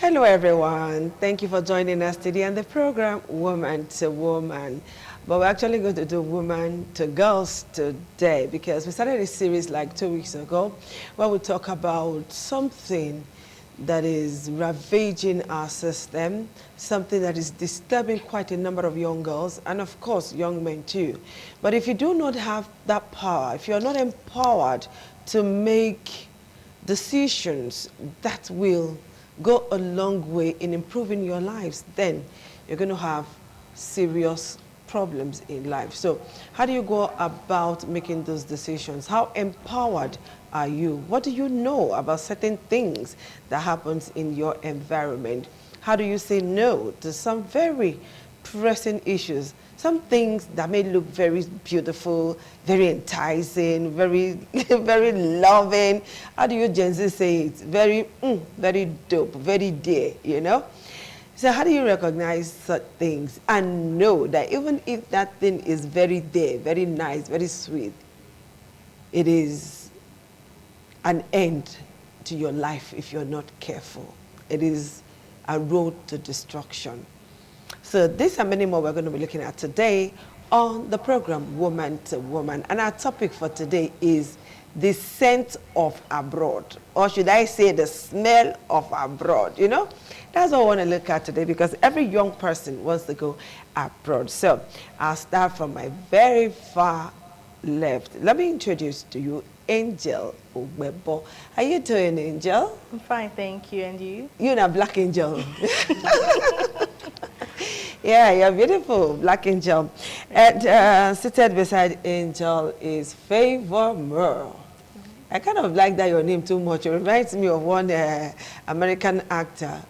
Hello, everyone. Thank you for joining us today on the program Woman to Woman. But we're actually going to do Woman to Girls today because we started a series like 2 weeks ago where we talk about something that is ravaging our system, something that is disturbing quite a number of young girls and, of course, young men too. But if you do not have that power, if you're not empowered to make decisions that will go a long way in improving your lives, then you're going to have serious problems in life. So how do you go about making those decisions? How empowered are you? What do you know about certain things that happens in your environment? How do you say no to some very pressing issues? Some things that may look very beautiful, very enticing, very, very loving. How do you Gen Z say it? Very dope, very dear, you know? So how do you recognize such things and know that even if that thing is very there, very nice, very sweet, it is an end to your life if you're not careful. It is a road to destruction. So these and many more we're going to be looking at today on the program Woman to Woman. And our topic for today is the scent of abroad, or should I say the smell of abroad, you know? That's what I want to look at today because every young person wants to go abroad. So I'll start from my very far left. Let me introduce to you Angel Owebo. How you doing, Angel? I'm fine, thank you. And you? You're a black angel. Yeah, you're beautiful, Black Angel. And seated beside Angel is Favor Merle. I kind of like that your name too much. It reminds me of one American actor.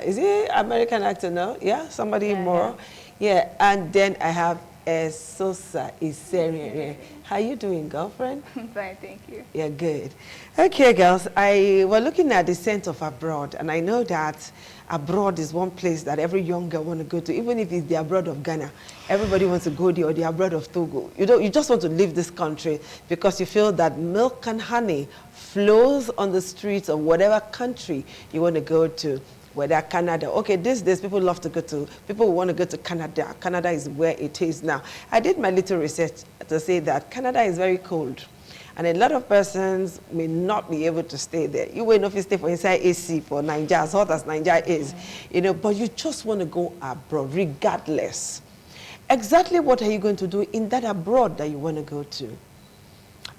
Is he American actor now? Yeah, somebody more. Yeah, and then I have Esosa Iseri. How you doing, girlfriend? I'm fine, thank you. Yeah, good. Okay, girls, we're looking at the scent of abroad, and I know that abroad is one place that every young girl want to go to, even if it's the abroad of Ghana. Everybody wants to go there, or the abroad of Togo. You just want to leave this country because you feel that milk and honey flows on the streets of whatever country you want to go to. Whether Canada, okay, these days people love to go to, people want to go to Canada. Canada is where it is now. I did my little research to say that Canada is very cold. And a lot of persons may not be able to stay there. You will not stay for inside AC for Nigeria, as hot as Nigeria is, you know, but you just want to go abroad regardless. Exactly what are you going to do in that abroad that you want to go to?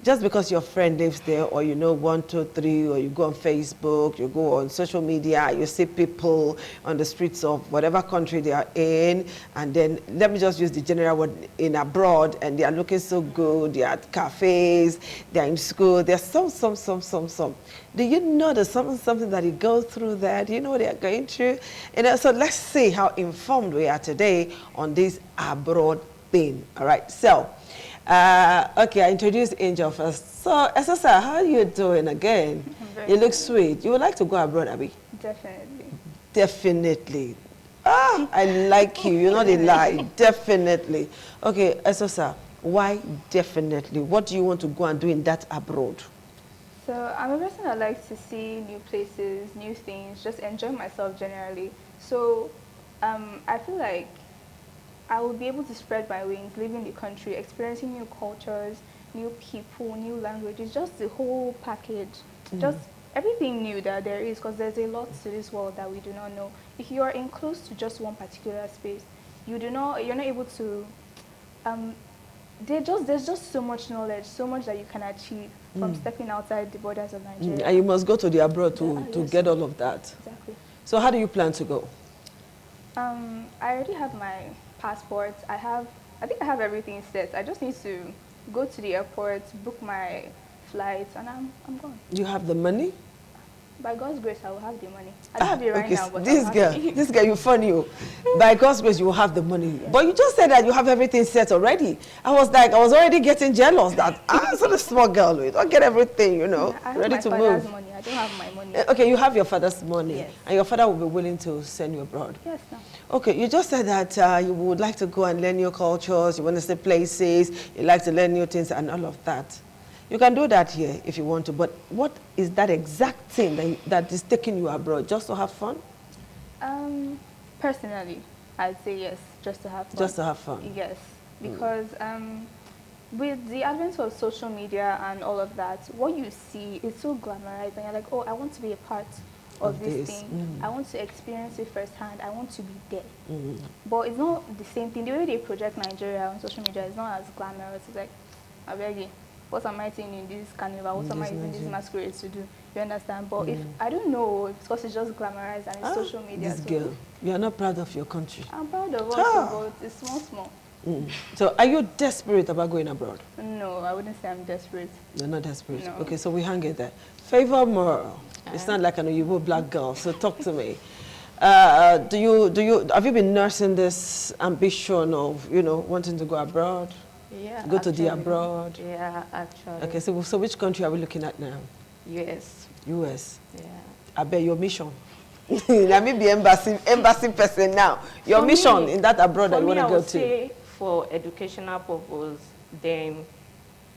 Just because your friend lives there, or you know 1, 2, 3, or you go on Facebook, you go on social media, you see people on the streets of whatever country they are in, and then let me just use the general word in abroad, and they are looking so good, they are at cafes, they are in school, there's some. Do you know there's something that you go through there? Do you know what they are going through? You know, so let's see how informed we are today on this abroad thing. All right, so. Okay, I introduced Angel first. So, Esosa, how are you doing again? You look sweet. You would like to go abroad, Abby? Definitely. Definitely. Ah, I like you. You're not a lie. Definitely. Okay, Esosa, why definitely? What do you want to go and do in that abroad? So I'm a person that likes to see new places, new things, just enjoy myself generally. So I feel like I will be able to spread my wings, living the country, experiencing new cultures, new people, new languages, just the whole package. Just everything new that there is, because there's a lot to this world that we do not know. If you are enclosed to just one particular space, you're not able to, there's just so much knowledge, so much that you can achieve from stepping outside the borders of Nigeria. And you must go to the abroad to Yes. get all of that. Exactly. So how do you plan to go? I already have my passport. I think I have everything set. I just need to go to the airport, book my flights, and I'm gone. You have the money? By God's grace, I will have the money. I don't have it right now, but this girl, you funny. Oh. By God's grace, you will have the money. Yeah. But you just said that you have everything set already. I was already getting jealous that I'm such a small girl. You don't get everything, you know, I have ready my to father's move. money. I don't have my money. Okay, you have your father's money, Yes. and your father will be willing to send you abroad. Yes, no. Okay, you just said that you would like to go and learn new cultures, you want to see places, you like to learn new things and all of that. You can do that here if you want to, but what is that exact thing that is taking you abroad? Just to have fun? Personally, I'd say yes, just to have fun. Just to have fun. Yes, because with the advent of social media and all of that, what you see is so glamorized, and you're like, oh, I want to be a part of this thing. I want to experience it firsthand. I want to be there. But it's not the same thing. The way they project Nigeria on social media is not as glamorous. It's like, I beg you, what am I doing in this carnival? What am I using this masquerade to do? You understand? But if I don't know, because it's just glamorized and it's social media. This girl, you are not proud of your country. I'm proud of us, but it's small. So are you desperate about going abroad? No, I wouldn't say I'm desperate. You're not desperate? No. Okay, so we hang it there. Favor Moral. It's not like an Oyibo black girl, so talk to me. Have you been nursing this ambition of, wanting to go abroad? Yeah. Go to the abroad? Yeah, actually. Okay, so which country are we looking at now? US. US. Yeah. I bet your mission. Let me be embassy person now. Your mission in that abroad that you want to go to. Say for educational purpose, then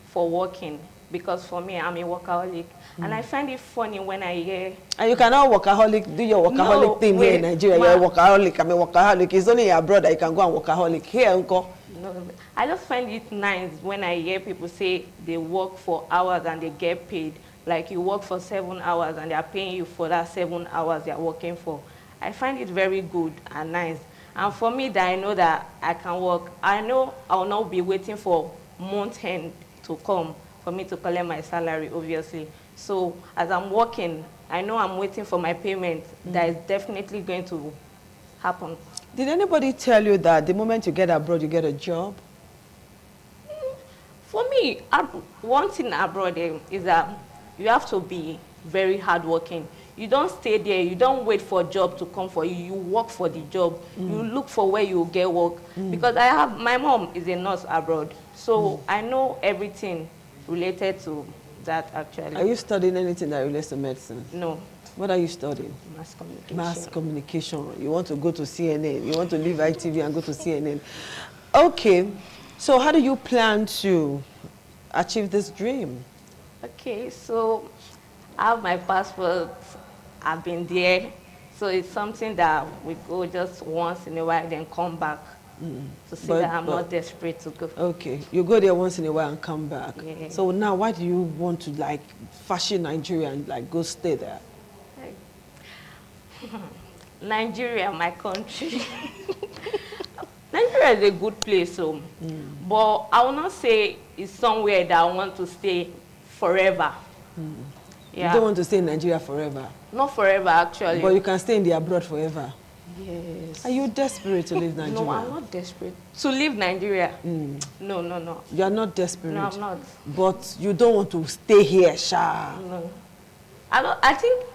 for working. Because for me, I'm a workaholic. And I find it funny when I hear... And you cannot do your workaholic thing here in Nigeria. You're a workaholic. I'm a workaholic. It's only abroad that you can go and workaholic. Here, uncle. No, I just find it nice when I hear people say they work for hours and they get paid. Like you work for 7 hours and they are paying you for that 7 hours they are working for. I find it very good and nice. And for me, that I know that I can work, I know I will not be waiting for month end to come for me to collect my salary, obviously. So as I'm working, I know I'm waiting for my payment that is definitely going to happen. Did anybody tell you that the moment you get abroad, you get a job? For me, one thing abroad is that you have to be very hardworking. You don't stay there. You don't wait for a job to come for you. You work for the job. You look for where you get work. Because my mom is a nurse abroad. So I know everything related to that, actually. Are you studying anything that relates to medicine? No. What are you studying? Mass communication. Mass communication. You want to go to CNN. You want to leave ITV and go to CNN. Okay. So how do you plan to achieve this dream? Okay, so I have my passport. I've been there. So it's something that we go just once in a while, then come back to see that I'm not desperate to go. Okay, you go there once in a while and come back. Yeah. So now why do you want to fashion Nigeria and go stay there? Nigeria, my country. Nigeria is a good place, but I will not say it's somewhere that I want to stay forever. Yeah. You don't want to stay in Nigeria forever? Not forever, actually. But you can stay in the abroad forever? Yes. Are you desperate to leave Nigeria? No, I'm not desperate. To leave Nigeria? No. You are not desperate? No, I'm not. But you don't want to stay here, Sha? No. I think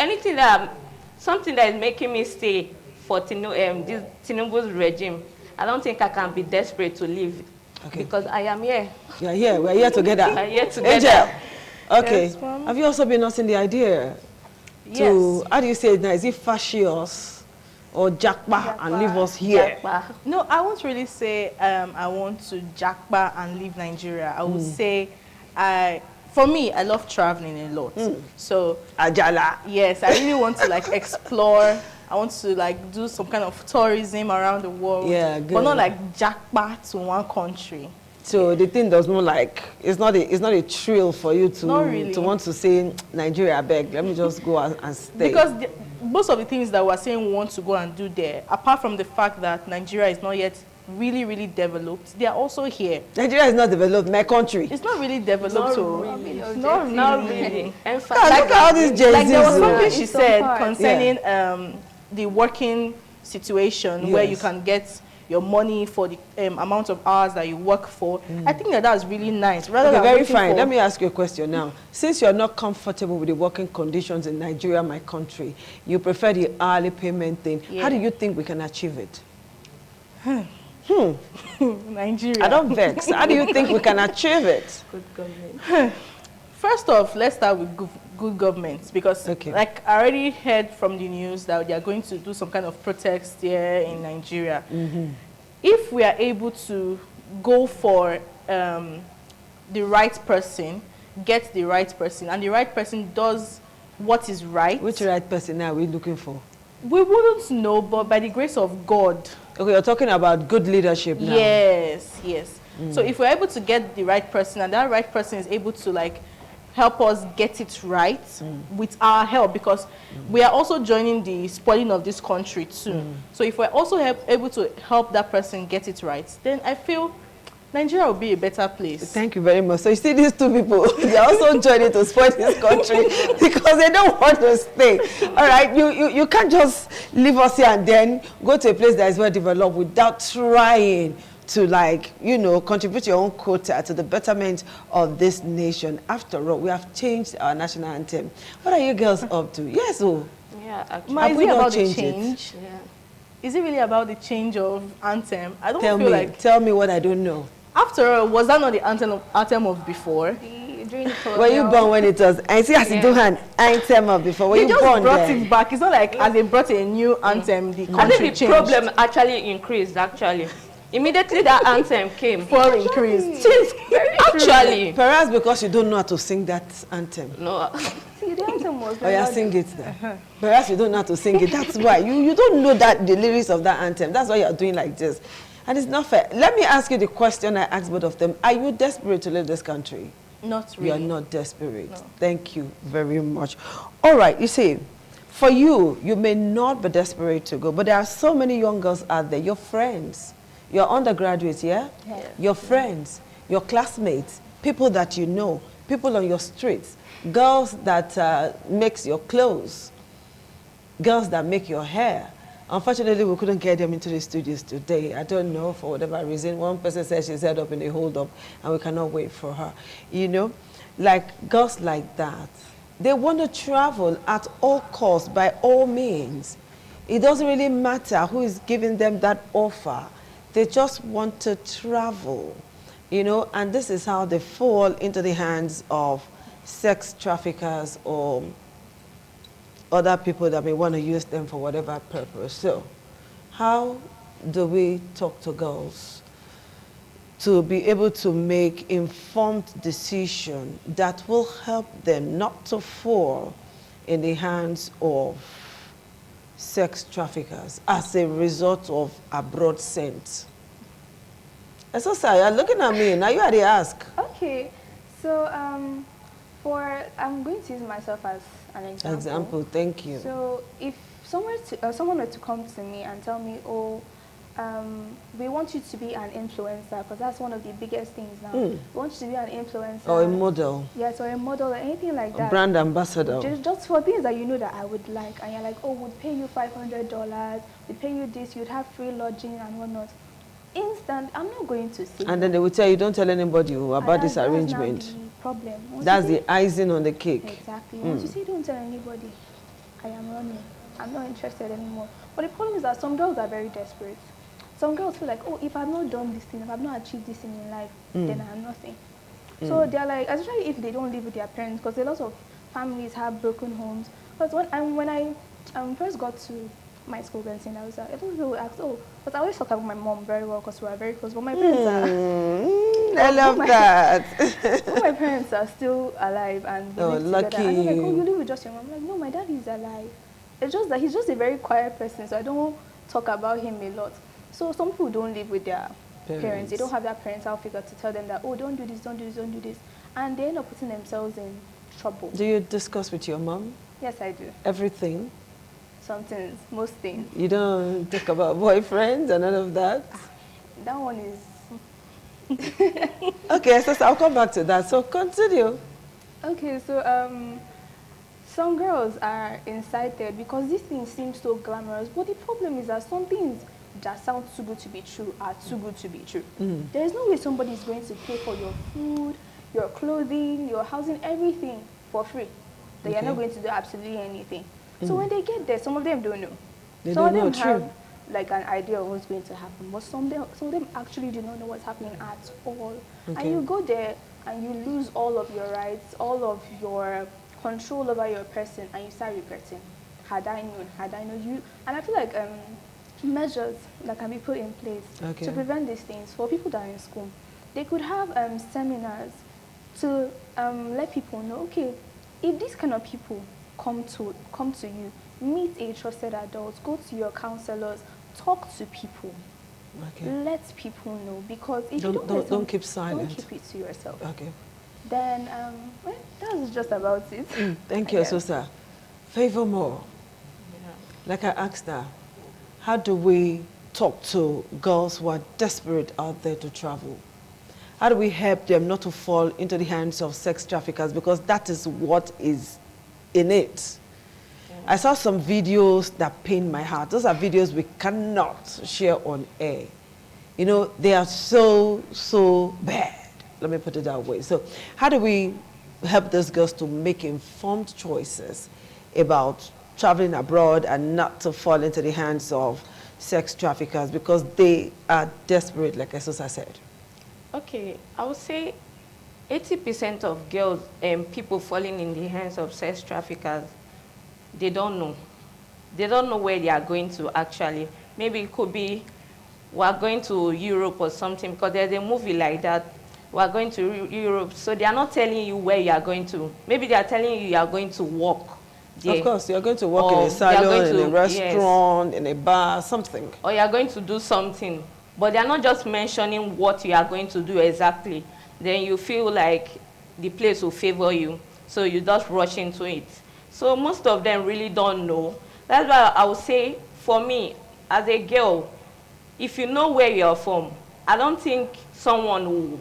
something that is making me stay for this Tinubu's regime, I don't think I can be desperate to leave. Okay. Because I am here. You are here. We are here together. We are here together. Angel. Okay. Yes, have you also been nursing the idea? Yes. How do you say it now? Is it fascious or jackpot and leave us here? Jackpot. No, I won't really say I want to jackpot and leave Nigeria. I would say for me, I love traveling a lot. So Ajala. Yes, I really want to explore. I want to do some kind of tourism around the world. Yeah, good. But not jackpot to one country. So the thing does not it's not a thrill for you to want to say Nigeria, beg. Let me just go and stay. Because most of the things that we're saying we want to go and do there, apart from the fact that Nigeria is not yet really, really developed, they are also here. Nigeria is not developed, my country. It's not really developed. Not really. Look at all these Jay-Z's. There was something she It's so said far. concerning the working situation where you can get your money for the amount of hours that you work for. I think that's really nice. Rather than very waiting fine. for- Let me ask you a question now. Since you're not comfortable with the working conditions in Nigeria, my country, you prefer the hourly payment thing. Yeah. How do you think we can achieve it? Nigeria. I don't vex. How do you think we can achieve it? Good government. First off, let's start with good government, because I already heard from the news that they are going to do some kind of protest here in Nigeria. If we are able to go for the right person, get the right person, and the right person does what is right. Which right person are we looking for? We wouldn't know, but by the grace of God. Okay, you're talking about good leadership now. Yes, yes. So if we're able to get the right person, and that right person is able to like help us get it right with our help, because we are also joining the spoiling of this country too. So if we're also able to help that person get it right, then I feel Nigeria will be a better place. Thank you very much. So you see these two people, they're also joining to spoil this country because they don't want to stay. All right, you can't just leave us here and then go to a place that is well developed without trying to, like, you know, contribute your own quota to the betterment of this nation. After all, we have changed our national anthem. What are you girls up to? Yes, oh. Yeah, actually. Ma, is it about the changed change? Yeah. Is it really about the change of anthem? I don't Tell me what I don't know. After all, was that not the anthem of before? During the Were you born when it was? I see as you do an anthem of before. Were They you just born brought there? it back. It's not like as they brought a new anthem, the I country think the changed. problem actually increased, actually. Immediately that anthem came. For increased. Things, actually. Perhaps because you don't know how to sing that anthem. No. See, the anthem was Oh, yeah, sing it then. Perhaps you don't know how to sing it. That's why. You don't know that the lyrics of that anthem. That's why you're doing like this. And it's not fair. Let me ask you the question I asked both of them. Are you desperate to leave this country? Not really. You are not desperate. No. Thank you very much. All right, you see, for you, you may not be desperate to go, but there are so many young girls out there, your friends, your undergraduates, yeah? Yes. Your friends, your classmates, people that you know, people on your streets, girls that makes your clothes, girls that make your hair. Unfortunately, we couldn't get them into the studios today. I don't know, for whatever reason. One person said she's head up in a hold-up, and we cannot wait for her. You know, like girls like that, they want to travel at all costs, by all means. It doesn't really matter who is giving them that offer. They just want to travel, you know, and this is how they fall into the hands of sex traffickers or other people that may want to use them for whatever purpose. So, how do we talk to girls to be able to make informed decision that will help them not to fall in the hands of sex traffickers as a result of abroad scent? Esosa, you're looking at me. Now you are the ask. Okay, so I'm going to use myself as an example. Thank you. So if someone were to come to me and tell me, oh, we want you to be an influencer, because that's one of the biggest things now. We want you to be an influencer. Or a model. Yes, or a model, or anything like that. A brand ambassador. Just for things that you know that I would like. And you're like, oh, we'd pay you $500, we'd pay you this, you'd have free lodging and whatnot. Instant, I'm not going to say. And then they will tell you, don't tell anybody about this arrangement. That's now the problem. That's the icing on the cake. Exactly. Once you say don't tell anybody, I am running. I'm not interested anymore. But the problem is that some girls are very desperate. Some girls feel like, oh, if I've not done this thing, if I've not achieved this thing in life, then I am nothing. So they're like, especially if they don't live with their parents, because a lot of families have broken homes. But when I first got to my school, then I was like, people would ask, oh, but I always talk about my mom very well because we are very close. But my parents are. I love that. But my parents are still alive and we live lucky together. And they're like, oh, you. you live with just your mom. I'm like, no, my dad is alive. It's just that he's just a very quiet person, so I don't talk about him a lot. So some people don't live with their parents. They don't have that parental figure to tell them that, oh, don't do this, don't do this, don't do this. And they end up putting themselves in trouble. Do you discuss with your mom? Yes, I do. Everything? Some things, most things. You don't talk about boyfriends and all of that? That one is... Okay, so I'll come back to that. So continue. Okay, so some girls are incited because this thing seems so glamorous. But the problem is that some things that sound too good to be true are too good to be true. There is no way somebody is going to pay for your food, your clothing, your housing, everything for free. That you're not going to do absolutely anything. So when they get there, some of them don't know. Some of them have like an idea of what's going to happen, but some of them actually do not know what's happening at all. And you go there and you lose all of your rights, all of your control over your person, and you start regretting. Had I known you. And I feel like measures that can be put in place to prevent these things for people that are in school. They could have seminars to let people know, okay, if these kind of people come to you, meet a trusted adult, go to your counselors, talk to people. Okay. Let people know, because if you don't keep silent. Don't keep it to yourself. Okay. Then well, that's just about it. Thank you, Esosa. Favor more. Yeah. Like I asked her, how do we talk to girls who are desperate out there to travel? How do we help them not to fall into the hands of sex traffickers? Because that is what is in it. Yeah. I saw some videos that pain my heart. Those are videos we cannot share on air. You know, they are so, so bad. Let me put it that way. So how do we help those girls to make informed choices about traveling abroad and not to fall into the hands of sex traffickers, because they are desperate, like Esosa said? Okay, I would say 80% of girls and people falling in the hands of sex traffickers, they don't know. They don't know where they are going to actually. Maybe it could be, we are going to Europe or something, because there's a movie like that. We are going to Europe, so they are not telling you where you are going to. Maybe they are telling you are going to walk there. Of course, you're going to work in a salon, in a restaurant, yes, in a bar, something. Or you are going to do something. But they are not just mentioning what you are going to do exactly. Then you feel like the place will favor you, so you just rush into it. So most of them really don't know. That's why I would say, for me, as a girl, if you know where you're from, I don't think someone will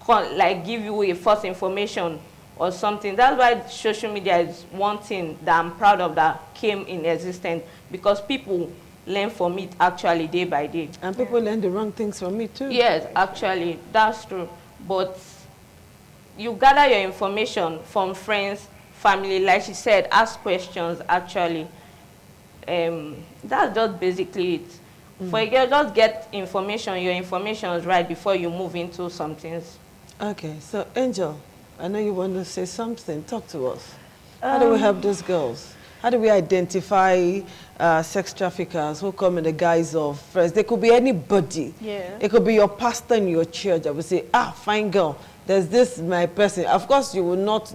like give you a false information or something. That's why social media is one thing that I'm proud of that came in existence, because people learn from it actually day by day. And people learn the wrong things from it too. Yes, actually, that's true. But you gather your information from friends, family, like she said, ask questions actually. That's just basically it. For a girl, just get information, your information is right before you move into some things. Okay, so Angel, I know you want to say something. Talk to us. How do we help those girls? How do we identify sex traffickers who come in the guise of friends? They could be anybody. Yeah. It could be your pastor in your church. I would say, fine girl, there's this my person. Of course, you will not,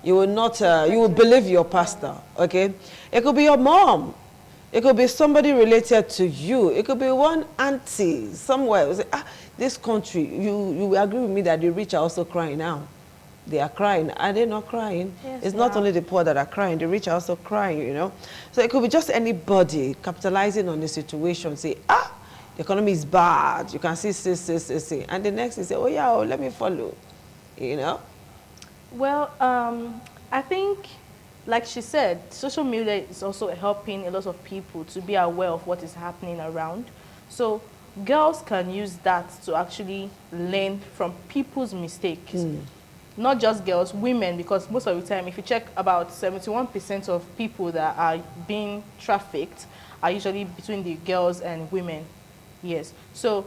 you will believe your pastor, okay? It could be your mom. It could be somebody related to you. It could be one auntie somewhere. You say, this country, you will agree with me that the rich are also crying now. They are crying. Are they not crying? Yes, it's not only the poor that are crying. The rich are also crying, you know. So it could be just anybody capitalizing on the situation. Say, the economy is bad. You can see. And the next is say, let me follow, you know. Well, I think, like she said, social media is also helping a lot of people to be aware of what is happening around. So girls can use that to actually learn from people's mistakes. Not just girls, women, because most of the time, if you check, about 71% of people that are being trafficked are usually between the girls and women. Yes. So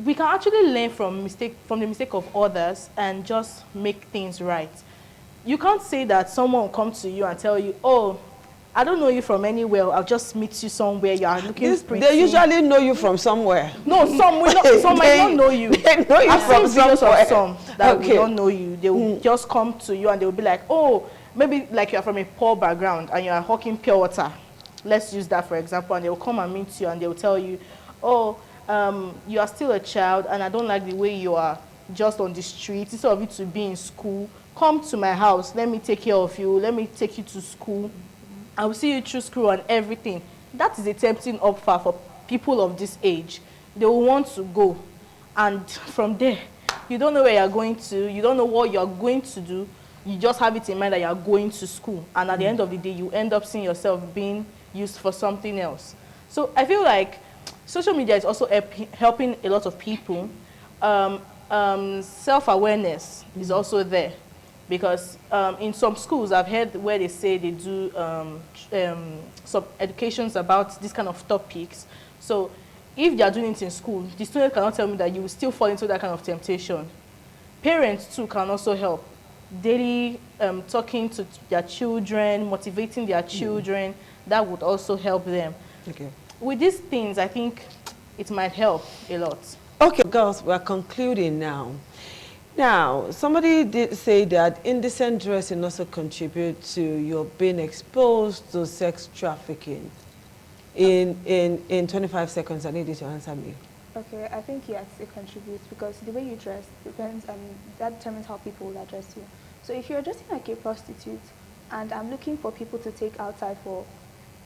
we can actually learn from the mistake of others and just make things right. You can't say that someone will come to you and tell you, I don't know you from anywhere. I'll just meet you somewhere. You are looking pretty. They usually know you from somewhere. No, some might not know you. They know you from somewhere. Of some that will not know you. They will just come to you and they will be like, maybe like you are from a poor background and you are hawking pure water. Let's use that for example. And they will come and meet you and they will tell you, you are still a child and I don't like the way you are just on the street. Instead of you to be in school, come to my house. Let me take care of you. Let me take you to school. I will see you through school and everything. That is a tempting offer for people of this age. They will want to go. And from there, you don't know where you're going to. You don't know what you're going to do. You just have it in mind that you're going to school. And at the end of the day, you end up seeing yourself being used for something else. So I feel like social media is also helping a lot of people. Self-awareness is also there. Because in some schools, I've heard where they say they do some educations about this kind of topics. So if they are doing it in school, the student cannot tell me that you will still fall into that kind of temptation. Parents, too, can also help. Daily talking to their children, motivating their children, that would also help them. Okay. With these things, I think it might help a lot. Okay, girls, we're concluding now. Now, somebody did say that indecent dressing also contributes to your being exposed to sex trafficking. In 25 seconds, I need you to answer me. Okay, I think yes, it contributes because the way you dress depends, that determines how people will address you. So if you're dressing like a prostitute and I'm looking for people to take outside for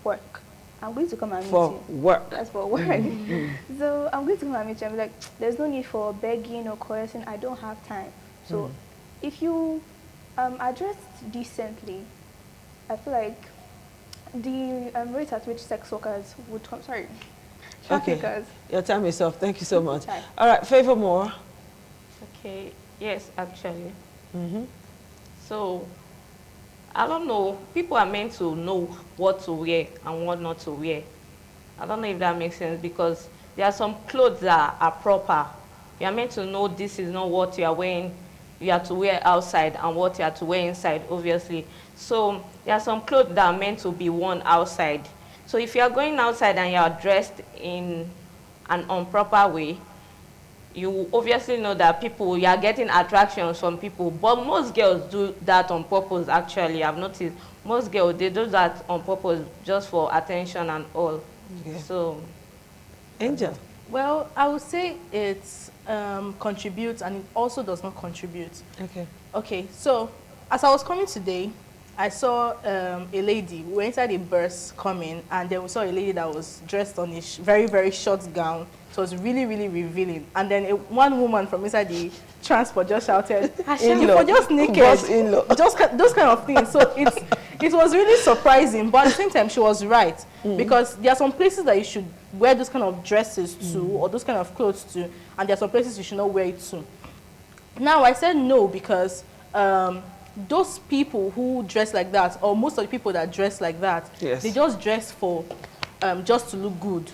work, I'm going to come and meet you. For work. That's for work. So I'm going to come and meet you and be like, there's no need for begging or coercing, I don't have time. So if you are dressed decently, I feel like the rate at which sex workers would come, traffickers. Okay, your time is up. Thank you so much. All right, Favor More. Okay, yes, actually. So, I don't know. People are meant to know what to wear and what not to wear. I don't know if that makes sense because there are some clothes that are proper. You are meant to know this is not what you are wearing. You have to wear outside and what you have to wear inside, obviously. So there are some clothes that are meant to be worn outside. So if you are going outside and you are dressed in an improper way, you obviously know that you are getting attractions from people. But most girls do that on purpose, actually. I've noticed most girls, they do that on purpose just for attention and all. Okay. So, Angel. Well, I would say it contributes and it also does not contribute. Okay. Okay, so as I was coming today, I saw a lady. We were inside a bus coming, and then we saw a lady that was dressed on a very, very short gown. It was really, really revealing. And then one woman from inside the transport just shouted, "You were just naked." Just those kind of things. So it was really surprising, but at the same time, she was right. Because there are some places that you should wear those kind of dresses to, or those kind of clothes to, and there are some places you should not wear it to. Now, I said no because those people who dress like that, or most of the people that dress like that, they just dress for just to look good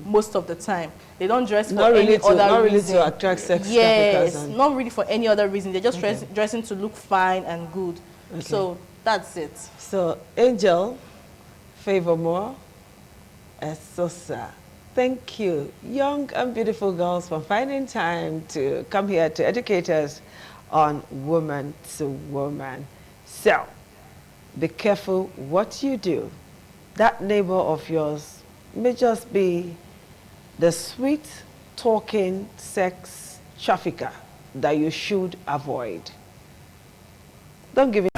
most of the time. They don't dress for any other reason. Not really to attract sex traffickers. Yes, not really for any other reason. They're just dressing to look fine and good. Okay. So that's it. So Angel, Favor More, Esosa. Thank you, young and beautiful girls, for finding time to come here to educate us on woman to woman. So, be careful what you do. That neighbor of yours may just be the sweet talking sex trafficker that you should avoid. Don't give it.